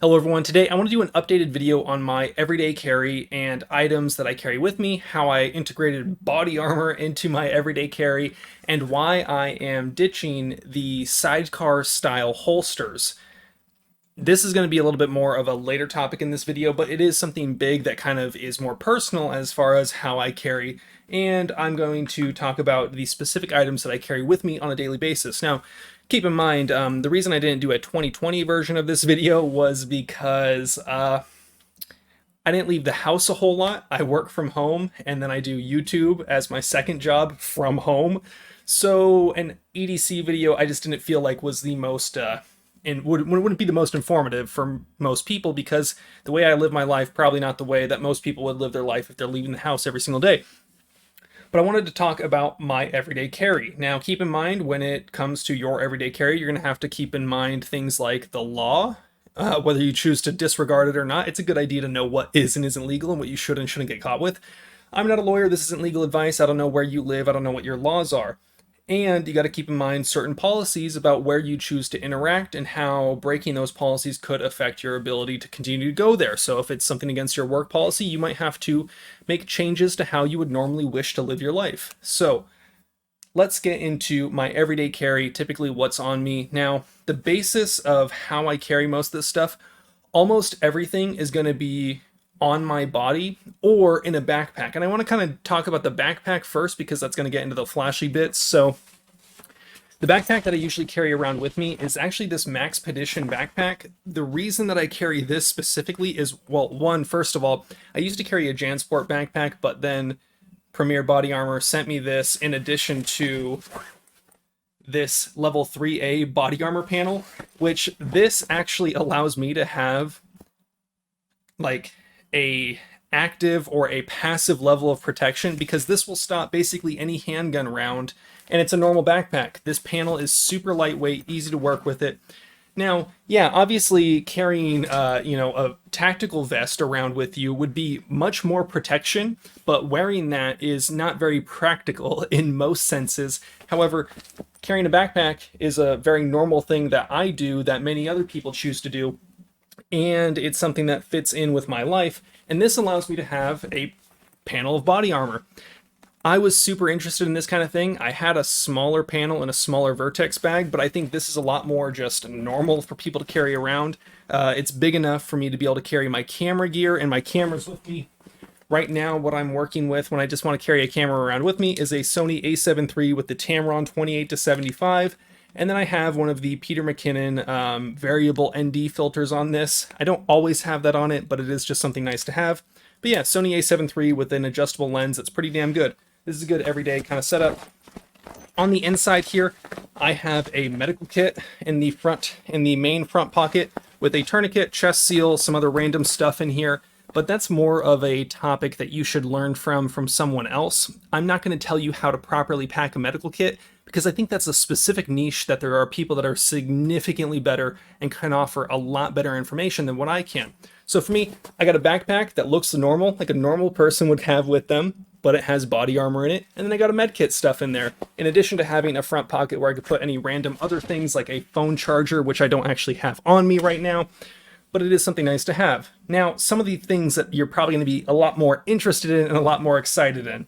Hello everyone, today I want to do an updated video on my everyday carry and items that I carry with me, how I integrated body armor into my everyday carry, and why I am ditching the sidecar style holsters. This is going to be a little bit more of a later topic in this video, but it is something big that kind of is more personal as far as how I carry, and I'm going to talk about the specific items that I carry with me on a daily basis. Now, keep in mind, the reason I didn't do a 2020 version of this video was because I didn't leave the house a whole lot. I work from home, and then I do YouTube as my second job from home. So an EDC video I just didn't feel like was the most, and wouldn't be the most informative for most people, because the way I live my life, probably not the way that most people would live their life if they're leaving the house every single day. But I wanted to talk about my everyday carry. Now, keep in mind, when it comes to your everyday carry, you're going to have to keep in mind things like the law, whether you choose to disregard it or not. It's a good idea to know what is and isn't legal and what you should and shouldn't get caught with. I'm not a lawyer. This isn't legal advice. I don't know where you live. I don't know what your laws are. And you got to keep in mind certain policies about where you choose to interact and how breaking those policies could affect your ability to continue to go there. So if it's something against your work policy, you might have to make changes to how you would normally wish to live your life. So let's get into my everyday carry, typically what's on me. Now, the basis of how I carry most of this stuff, almost everything is going to be on my body or in a backpack. And I want to kind of talk about the backpack first, because that's going to get into the flashy bits. So the backpack that I usually carry around with me is actually this Maxpedition backpack. The reason that I carry this specifically is, well, one, first of all, I used to carry a JanSport backpack, but then Premier Body Armor sent me this in addition to this level 3A body armor panel, which this actually allows me to have like a active or a passive level of protection, because this will stop basically any handgun round, and it's a normal backpack. This panel is super lightweight, easy to work with it. Now, yeah, obviously carrying a tactical vest around with you would be much more protection, but wearing that is not very practical in most senses. However, carrying a backpack is a very normal thing that I do that many other people choose to do, and it's something that fits in with my life, and this allows me to have a panel of body armor. I was super interested in this kind of thing. I had a smaller panel in a smaller Vertex bag, but I think this is a lot more just normal for people to carry around. It's big enough for me to be able to carry my camera gear, and my camera's with me. Right now, what I'm working with when I just want to carry a camera around with me is a Sony a7 III with the Tamron 28-75. And then I have one of the Peter McKinnon variable ND filters on this. I don't always have that on it, but it is just something nice to have. But yeah, Sony a7 III with an adjustable lens that's pretty damn good. This is a good everyday kind of setup. On the inside here, I have a medical kit in the front, in the main front pocket, with a tourniquet, chest seal, some other random stuff in here. But that's more of a topic that you should learn from someone else. I'm not going to tell you how to properly pack a medical kit, because I think that's a specific niche that there are people that are significantly better and can offer a lot better information than what I can. So for me, I got a backpack that looks normal, like a normal person would have with them, but it has body armor in it. And then I got a med kit stuff in there, in addition to having a front pocket where I could put any random other things like a phone charger, which I don't actually have on me right now, but it is something nice to have. Now, some of the things that you're probably going to be a lot more interested in and a lot more excited in.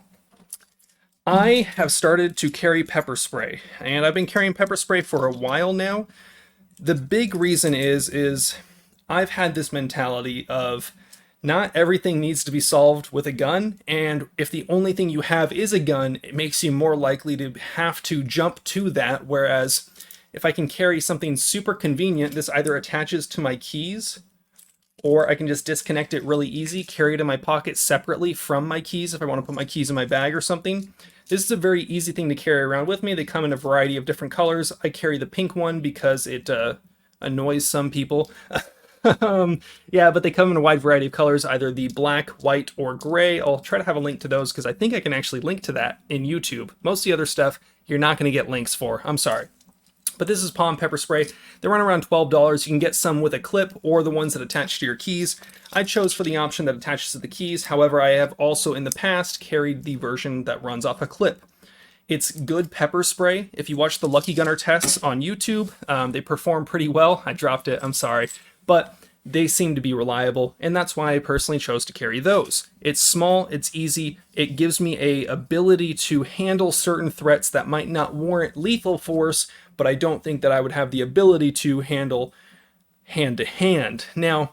I have started to carry pepper spray, and I've been carrying pepper spray for a while now. The big reason is I've had this mentality of not everything needs to be solved with a gun, and if the only thing you have is a gun, it makes you more likely to have to jump to that, whereas if I can carry something super convenient, this either attaches to my keys, or I can just disconnect it really easy, carry it in my pocket separately from my keys if I want to put my keys in my bag or something. This is a very easy thing to carry around with me. They come in a variety of different colors. I carry the pink one because it annoys some people. Yeah, but they come in a wide variety of colors, either the black, white, or gray. I'll try to have a link to those because I think I can actually link to that in YouTube. Most of the other stuff you're not going to get links for. I'm sorry. But this is Palm pepper spray. They run around $12. You can get some with a clip or the ones that attach to your keys. I chose for the option that attaches to the keys. However, I have also in the past carried the version that runs off a clip. It's good pepper spray. If you watch the Lucky Gunner tests on YouTube, they perform pretty well. I dropped it, I'm sorry. But they seem to be reliable, and that's why I personally chose to carry those. It's small, it's easy, it gives me a ability to handle certain threats that might not warrant lethal force, but I don't think that I would have the ability to handle hand to hand. Now,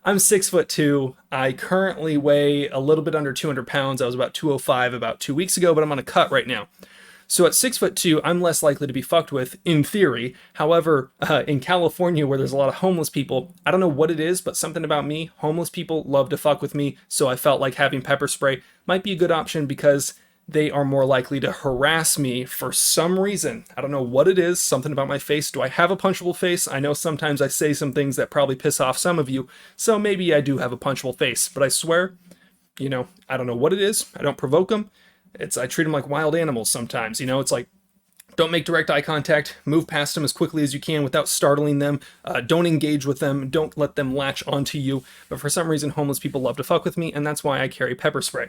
I'm 6'2". I currently weigh a little bit under 200 pounds. I was about 205 about 2 weeks ago, but I'm on a cut right now. So at 6'2", I'm less likely to be fucked with, in theory. However, in California, where there's a lot of homeless people, I don't know what it is, but something about me, homeless people love to fuck with me, so I felt like having pepper spray might be a good option because they are more likely to harass me for some reason. I don't know what it is, something about my face. Do I have a punchable face? I know sometimes I say some things that probably piss off some of you, so maybe I do have a punchable face, but I swear, I don't know what it is. I don't provoke them. I treat them like wild animals sometimes, it's like, don't make direct eye contact, move past them as quickly as you can without startling them, don't engage with them, don't let them latch onto you, but for some reason homeless people love to fuck with me, and that's why I carry pepper spray.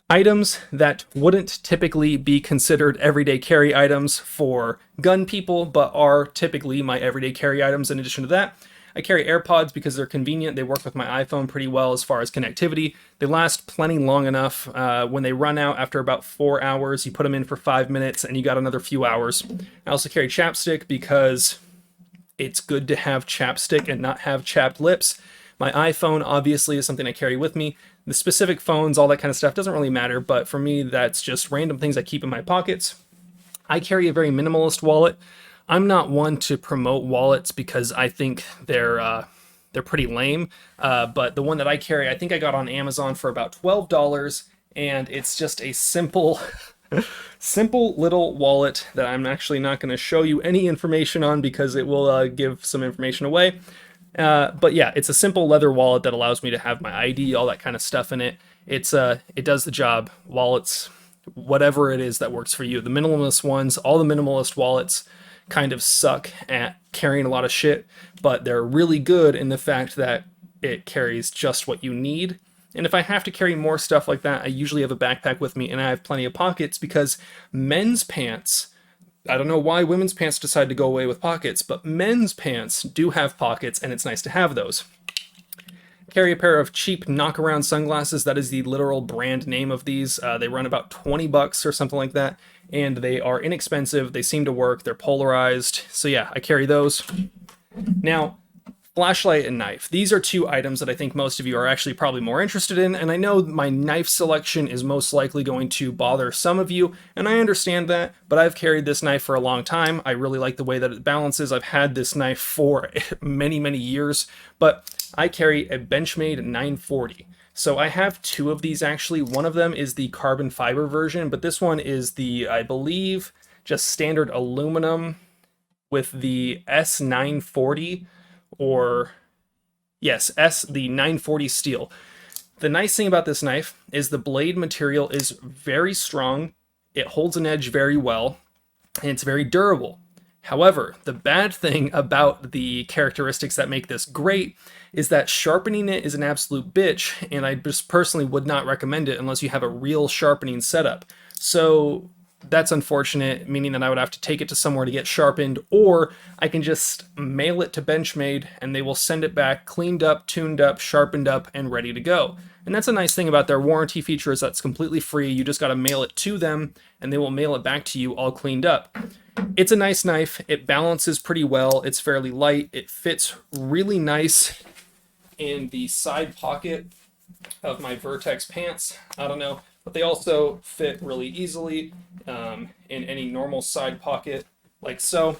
Items that wouldn't typically be considered everyday carry items for gun people, but are typically my everyday carry items in addition to that. I carry AirPods because they're convenient. They work with my iPhone pretty well as far as connectivity. They last plenty long enough. When they run out after about 4 hours, you put them in for 5 minutes and you got another few hours. I also carry chapstick because it's good to have chapstick and not have chapped lips. My iPhone obviously is something I carry with me. The specific phones, all that kind of stuff doesn't really matter, but for me, that's just random things I keep in my pockets. I carry a very minimalist wallet. I'm not one to promote wallets because I think they're pretty lame, but the one that I carry, I think I got on Amazon for about $12, and it's just a simple little wallet that I'm actually not going to show you any information on because it will give some information away. But yeah, it's a simple leather wallet that allows me to have my ID, all that kind of stuff in it. It does the job. Wallets, whatever it is that works for you. The minimalist ones, all the minimalist wallets kind of suck at carrying a lot of shit, but they're really good in the fact that it carries just what you need. And if I have to carry more stuff like that, I usually have a backpack with me and I have plenty of pockets because men's pants, I don't know why women's pants decide to go away with pockets, but men's pants do have pockets and it's nice to have those. Carry a pair of cheap knockaround sunglasses. That is the literal brand name of these. They run about $20 or something like that, and they are inexpensive. They seem to work. They're polarized. So yeah, I carry those. Now, flashlight and knife. These are two items that I think most of you are actually probably more interested in, and I know my knife selection is most likely going to bother some of you, and I understand that, but I've carried this knife for a long time. I really like the way that it balances. I've had this knife for many, many years, but I carry a Benchmade 940. So I have two of these actually. One of them is the carbon fiber version, but this one is the, I believe, just standard aluminum with the S940, or yes, the 940 steel. The nice thing about this knife is the blade material is very strong, it holds an edge very well, and it's very durable. However, the bad thing about the characteristics that make this great is that sharpening it is an absolute bitch, and I just personally would not recommend it unless you have a real sharpening setup. So that's unfortunate, meaning that I would have to take it to somewhere to get sharpened, or I can just mail it to Benchmade and they will send it back cleaned up, tuned up, sharpened up, and ready to go. And that's a nice thing about their warranty feature, is that's completely free. You just got to mail it to them and they will mail it back to you all cleaned up. It's a nice knife. It balances pretty well. It's fairly light. It fits really nice in the side pocket of my Vertex pants. I don't know, but they also fit really easily in any normal side pocket, like so.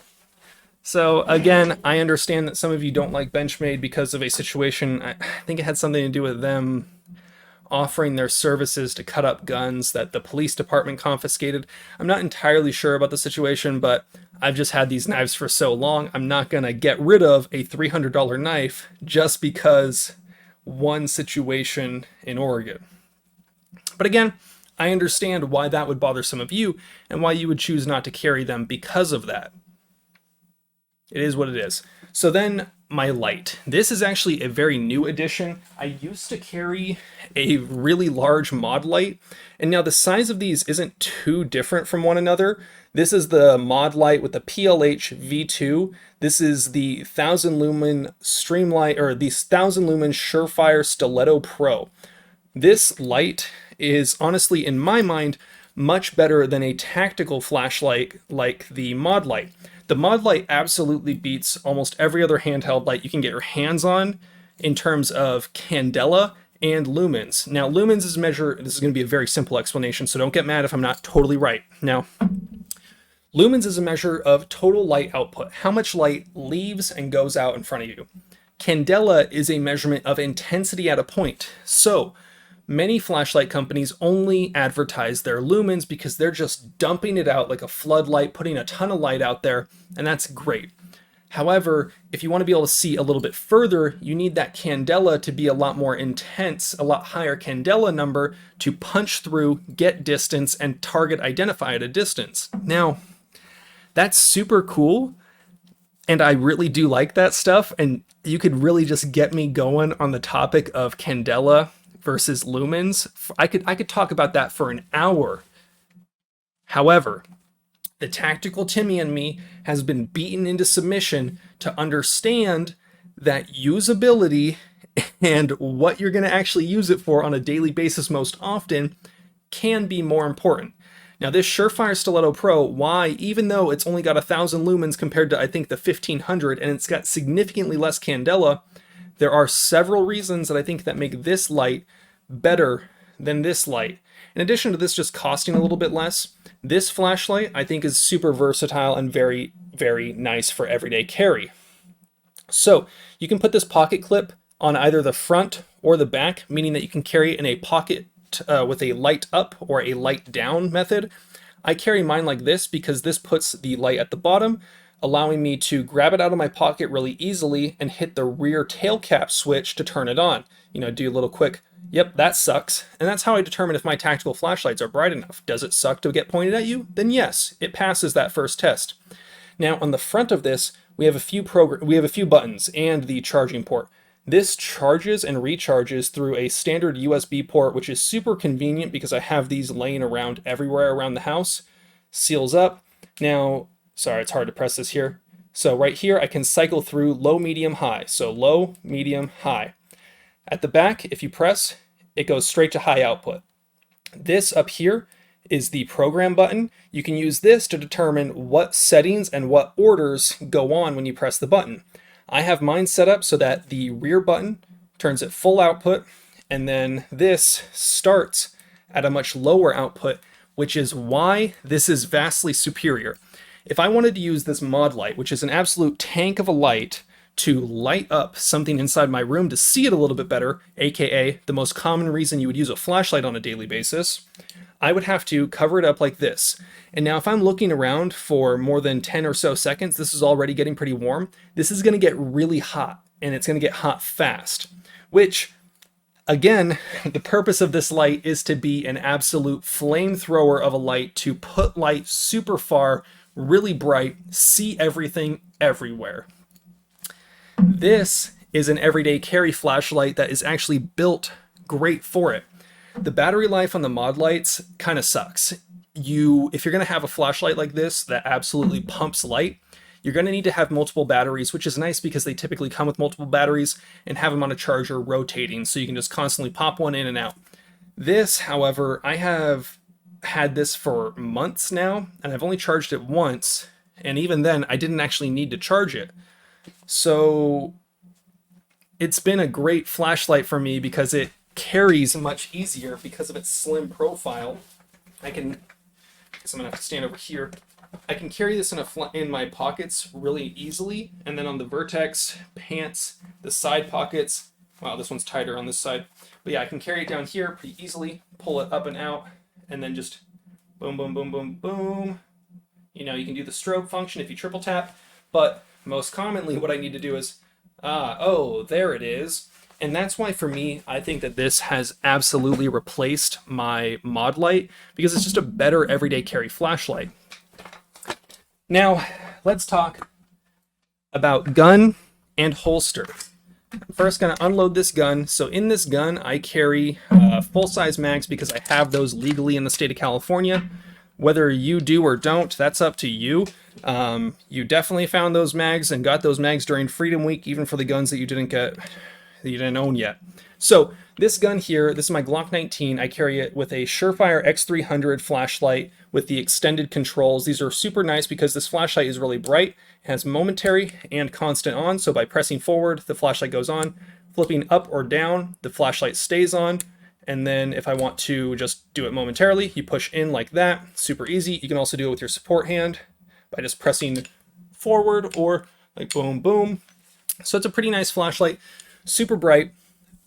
So again, I understand that some of you don't like Benchmade because of a situation. I think it had something to do with them offering their services to cut up guns that the police department confiscated. I'm not entirely sure about the situation, but I've just had these knives for so long. I'm not going to get rid of a $300 knife just because one situation in Oregon. But again, I understand why that would bother some of you and why you would choose not to carry them because of that. It is what it is. So then my light. This is actually a very new addition. I used to carry a really large mod light, and now the size of these isn't too different from one another. This is the mod light with the PLH V2. This is the 1000 lumen Streamlight, or the 1000 lumen Surefire Stiletto Pro. This light is honestly, in my mind, much better than a tactical flashlight like the mod light. The mod light absolutely beats almost every other handheld light you can get your hands on in terms of candela and lumens. Now, lumens is measured, this is going to be a very simple explanation, so don't get mad if I'm not totally right. Now, lumens is a measure of total light output, how much light leaves and goes out in front of you. Candela is a measurement of intensity at a point. So, many flashlight companies only advertise their lumens because they're just dumping it out like a floodlight, putting a ton of light out there, and that's great. However, if you want to be able to see a little bit further, you need that candela to be a lot more intense, a lot higher candela number to punch through, get distance, and target identify at a distance. Now, that's super cool, and I really do like that stuff, and you could really just get me going on the topic of candela versus lumens. I could talk about that for an hour. However, the tactical Timmy in me has been beaten into submission to understand that usability and what you're going to actually use it for on a daily basis most often can be more important. Now, this Surefire Stiletto Pro, why, even though it's only got 1000 lumens compared to, I think, the 1500, and it's got significantly less candela, there are several reasons that I think that make this light better than this light. In addition to this just costing a little bit less, this flashlight I think is super versatile and very, very nice for everyday carry. So you can put this pocket clip on either the front or the back, meaning that you can carry it in a pocket with a light up or a light down method. I carry mine like this because this puts the light at the bottom, allowing me to grab it out of my pocket really easily and hit the rear tail cap switch to turn it on. You know, do a little quick, yep, that sucks. And that's how I determine if my tactical flashlights are bright enough. Does it suck to get pointed at you? Then yes, it passes that first test. Now on the front of this, we have a few buttons and the charging port. This charges and recharges through a standard USB port, which is super convenient because I have these laying around everywhere around the house. Seals up. Now, sorry, it's hard to press this here. So right here, I can cycle through low, medium, high. So low, medium, high. At the back, if you press, it goes straight to high output. This up here is the program button. You can use this to determine what settings and what orders go on when you press the button. I have mine set up so that the rear button turns at full output, and then this starts at a much lower output, which is why this is vastly superior. If I wanted to use this mod light, which is an absolute tank of a light, to light up something inside my room to see it a little bit better, aka the most common reason you would use a flashlight on a daily basis, I would have to cover it up like this. And now if I'm looking around for more than 10 or so seconds, this is already getting pretty warm, this is going to get really hot, and it's going to get hot fast, which, again, the purpose of this light is to be an absolute flamethrower of a light, to put light super far, really bright, see everything everywhere. This is an everyday carry flashlight that is actually built great for it. The battery life on the mod lights kind of sucks. If you're going to have a flashlight like this that absolutely pumps light, you're going to need to have multiple batteries, which is nice because they typically come with multiple batteries, and have them on a charger rotating, so you can just constantly pop one in and out. This, however, I have had this for months now, and I've only charged it once, and even then I didn't actually need to charge it. So it's been a great flashlight for me because it carries much easier because of its slim profile. I guess I'm gonna have to stand over here. I can carry this in my pockets really easily, and then on the vertex, pants, the side pockets. Wow, this one's tighter on this side. But yeah, I can carry it down here pretty easily, pull it up and out, and then just boom, boom, boom, boom, boom. You know, you can do the strobe function if you triple tap, but most commonly what I need to do is, oh, there it is. And that's why for me, I think that this has absolutely replaced my mod light, because it's just a better everyday carry flashlight. Now, let's talk about gun and holster. I'm first going to unload this gun. So in this gun, I carry full-size mags because I have those legally in the state of California. Whether you do or don't, that's up to you. You definitely found those mags and got those mags during Freedom Week, even for the guns that you didn't get, that you didn't own yet. So this gun here, this is my Glock 19. I carry it with a Surefire X300 flashlight with the extended controls. These are super nice because this flashlight is really bright. It has momentary and constant on. So by pressing forward, the flashlight goes on. Flipping up or down, the flashlight stays on. And then if I want to just do it momentarily, you push in like that. Super easy. You can also do it with your support hand by just pressing forward or like boom, boom. So it's a pretty nice flashlight. Super bright.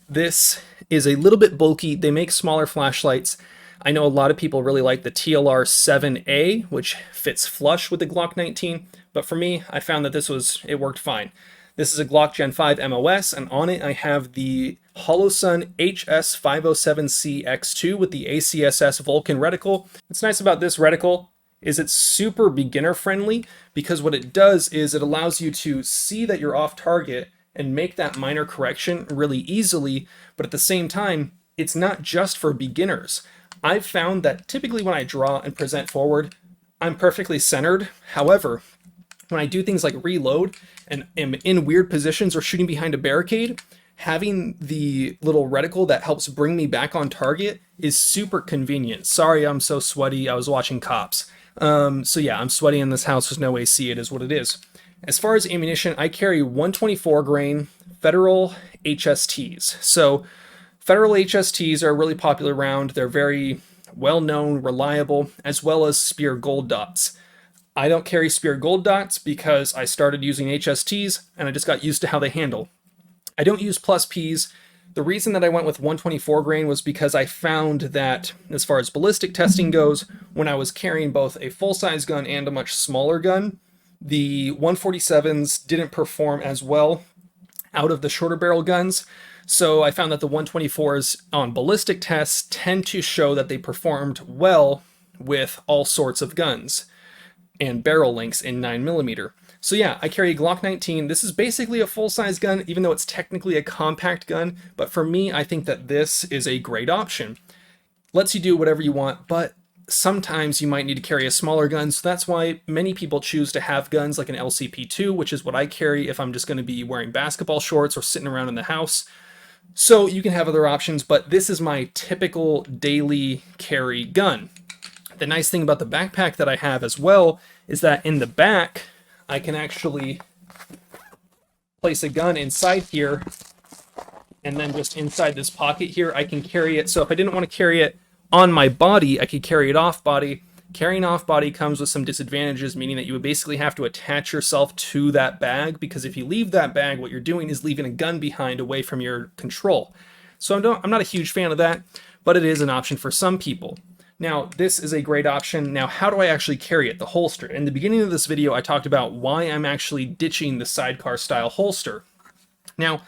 This is a little bit bulky. They make smaller flashlights. I know a lot of people really like the TLR 7A, which fits flush with the Glock 19. But for me, I found that it worked fine. This is a Glock Gen 5 MOS, and on it I have the HoloSun HS507C-X2 with the ACSS Vulcan reticle. What's nice about this reticle is it's super beginner friendly, because what it does is it allows you to see that you're off target and make that minor correction really easily, but at the same time, it's not just for beginners. I've found that typically when I draw and present forward, I'm perfectly centered. However, when I do things like reload and am in weird positions or shooting behind a barricade, having the little reticle that helps bring me back on target is super convenient. Sorry, I'm so sweaty. I was watching Cops. So yeah, I'm sweaty in this house. There's no AC. It is what it is. As far as ammunition, I carry 124 grain Federal HSTs. So Federal HSTs are a really popular round. They're very well-known, reliable, as well as Spear Gold Dots. I don't carry Spear Gold Dots because I started using HSTs and I just got used to how they handle. I don't use plus Ps. The reason that I went with 124 grain was because I found that as far as ballistic testing goes, when I was carrying both a full-size gun and a much smaller gun, the 147s didn't perform as well out of the shorter barrel guns. So I found that the 124s on ballistic tests tend to show that they performed well with all sorts of guns and barrel lengths in 9mm. So yeah, I carry a Glock 19. This is basically a full-size gun, even though it's technically a compact gun. But for me, I think that this is a great option. Lets you do whatever you want, but sometimes you might need to carry a smaller gun. So that's why many people choose to have guns like an LCP2, which is what I carry if I'm just going to be wearing basketball shorts or sitting around in the house. So you can have other options, but this is my typical daily carry gun. The nice thing about the backpack that I have as well is that in the back, I can actually place a gun inside here, and then just inside this pocket here, I can carry it. So if I didn't want to carry it on my body, I could carry it off body. Carrying off body comes with some disadvantages, meaning that you would basically have to attach yourself to that bag, because if you leave that bag, what you're doing is leaving a gun behind away from your control. So I'm not a huge fan of that, but it is an option for some people. Now, this is a great option. Now, how do I actually carry it? The holster. In the beginning of this video, I talked about why I'm actually ditching the SIDECAR style holster. Now,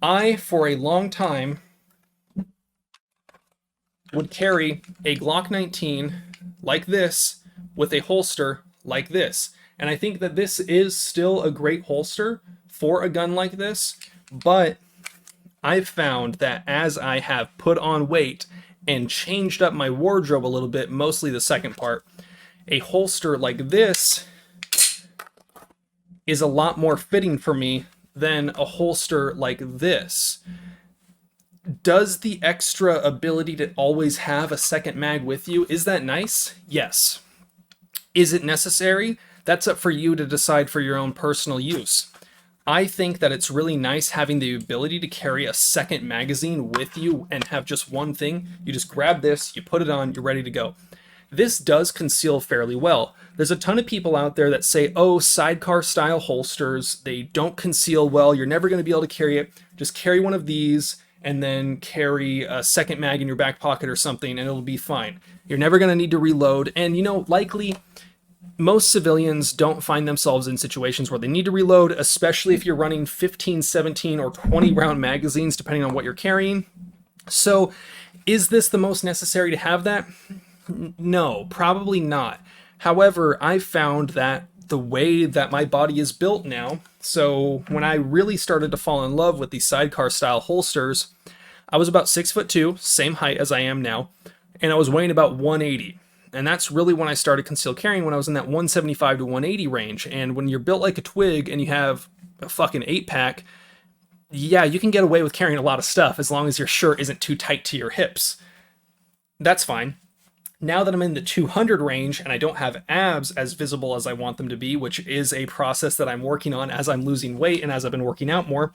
I, for a long time, would carry a Glock 19 like this with a holster like this. And I think that this is still a great holster for a gun like this, but I've found that as I have put on weight and changed up my wardrobe a little bit, mostly the second part, a holster like this is a lot more fitting for me than a holster like this. Does the extra ability to always have a second mag with you, is that nice? Yes. Is it necessary? That's up for you to decide for your own personal use. I think that it's really nice having the ability to carry a second magazine with you and have just one thing. You just grab this, you put it on, you're ready to go. This does conceal fairly well. There's a ton of people out there that say, oh, SIDECAR style holsters, they don't conceal well, you're never going to be able to carry it. Just carry one of these and then carry a second mag in your back pocket or something and it'll be fine. You're never going to need to reload. And you know, likely most civilians don't find themselves in situations where they need to reload, especially if you're running 15, 17, or 20 round magazines, depending on what you're carrying. So is this the most necessary to have that? No, probably not. However, I've found that the way that my body is built now, so when I really started to fall in love with these SIDECAR style holsters, I was about 6'2", same height as I am now, and I was weighing about 180. And that's really when I started concealed carrying, when I was in that 175 to 180 range. And when you're built like a twig and you have a fucking 8-pack, yeah, you can get away with carrying a lot of stuff as long as your shirt isn't too tight to your hips. That's fine. Now that I'm in the 200 range and I don't have abs as visible as I want them to be, which is a process that I'm working on as I'm losing weight and as I've been working out more,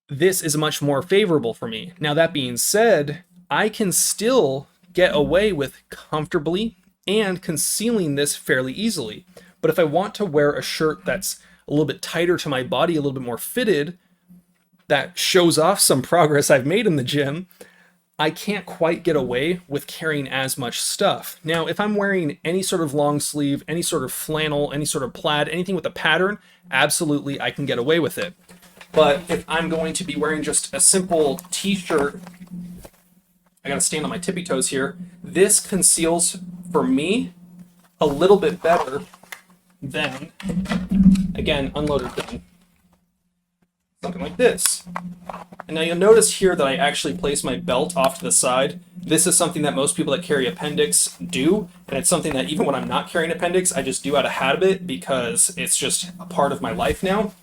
this is much more favorable for me. Now, that being said, I can still get away with comfortably and concealing this fairly easily. But if I want to wear a shirt that's a little bit tighter to my body, a little bit more fitted, that shows off some progress I've made in the gym, I can't quite get away with carrying as much stuff. Now, if I'm wearing any sort of long sleeve, any sort of flannel, any sort of plaid, anything with a pattern, absolutely I can get away with it. But if I'm going to be wearing just a simple t-shirt, I gotta stand on my tippy toes here, this conceals, for me, a little bit better than, again, unloaded gun. Something like this. And now you'll notice here that I actually place my belt off to the side. This is something that most people that carry appendix do, and it's something that even when I'm not carrying appendix, I just do out of habit because it's just a part of my life now.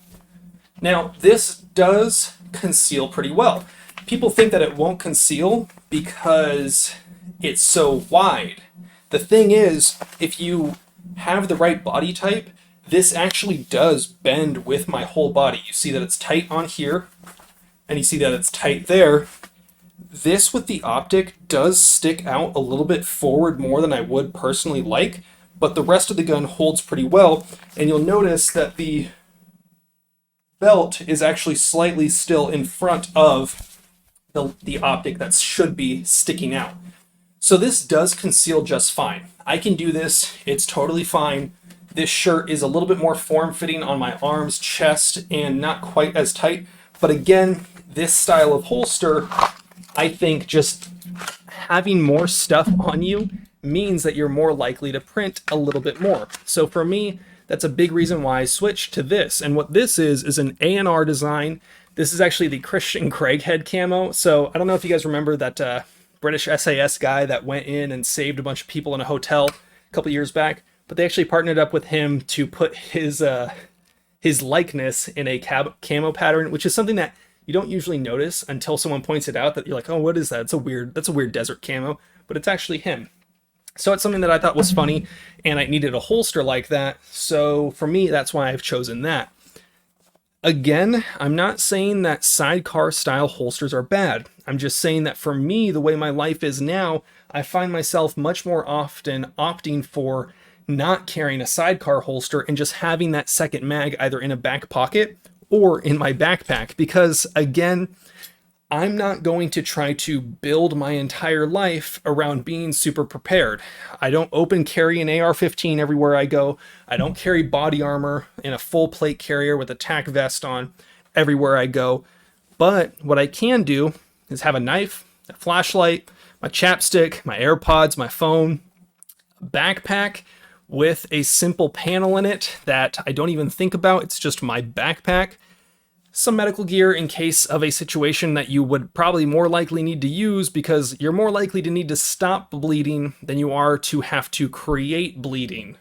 Now, this does conceal pretty well. People think that it won't conceal because it's so wide. The thing is, if you have the right body type, this actually does bend with my whole body. You see that it's tight on here, and you see that it's tight there. This with the optic does stick out a little bit forward more than I would personally like, but the rest of the gun holds pretty well, and you'll notice that the belt is actually slightly still in front of the optic that should be sticking out. So this does conceal just fine. I can do this, it's totally fine. This shirt is a little bit more form-fitting on my arms, chest, and not quite as tight. But again, this style of holster, I think just having more stuff on you means that you're more likely to print a little bit more. So for me, that's a big reason why I switched to this. And what this is an A&R design. This is actually the Christian Craighead camo. So I don't know if you guys remember that British SAS guy that went in and saved a bunch of people in a hotel a couple years back. But they actually partnered up with him to put his likeness in a camo pattern, which is something that you don't usually notice until someone points it out, that you're like, oh, what is that? That's a weird desert camo, but it's actually him. So it's something that I thought was funny, and I needed a holster like that. So for me, that's why I've chosen that. Again, I'm not saying that sidecar style holsters are bad. I'm just saying that for me, the way my life is now, I find myself much more often opting for not carrying a sidecar holster and just having that second mag either in a back pocket or in my backpack, because again, I'm not going to try to build my entire life around being super prepared. I don't open carry an AR-15 everywhere I go. I don't carry body armor in a full plate carrier with a tack vest on everywhere I go. But what I can do is have a knife, a flashlight, my chapstick, my AirPods, my phone, a backpack with a simple panel in it that I don't even think about. It's just my backpack. Some medical gear in case of a situation that you would probably more likely need to use, because you're more likely to need to stop bleeding than you are to have to create bleeding.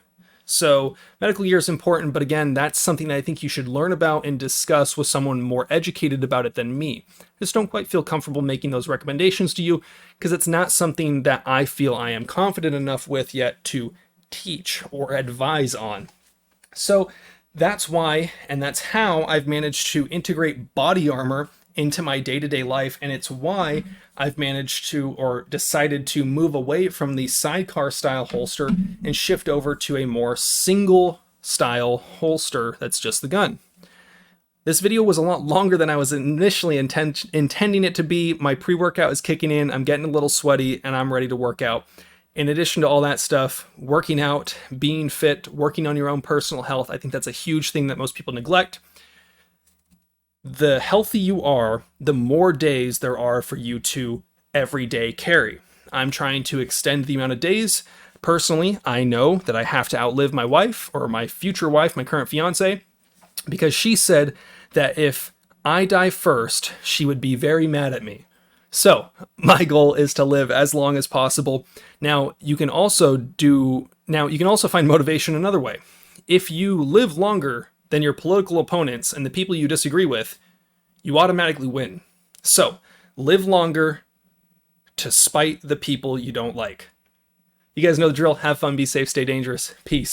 So medical gear is important, but again, that's something that I think you should learn about and discuss with someone more educated about it than me. I just don't quite feel comfortable making those recommendations to you because it's not something that I feel I am confident enough with yet to teach or advise on. So that's why, and that's how I've managed to integrate body armor into my day-to-day life, and it's why I've managed to, or decided to, move away from the sidecar style holster and shift over to a more single style holster that's just the gun. This video was a lot longer than I was initially intending it to be. My pre-workout is kicking in, I'm getting a little sweaty, and I'm ready to work out. In addition to all that stuff, working out, being fit, working on your own personal health, I think that's a huge thing that most people neglect. The healthier you are, the more days there are for you to everyday carry. I'm trying to extend the amount of days. Personally, I know that I have to outlive my wife, or my future wife, my current fiance, because she said that if I die first, she would be very mad at me. So my goal is to live as long as possible. Now you can also find motivation another way. If you live longer than your political opponents and the people you disagree with, you automatically win. So live longer to spite the people you don't like. You guys know the drill. Have fun, be safe, stay dangerous. Peace.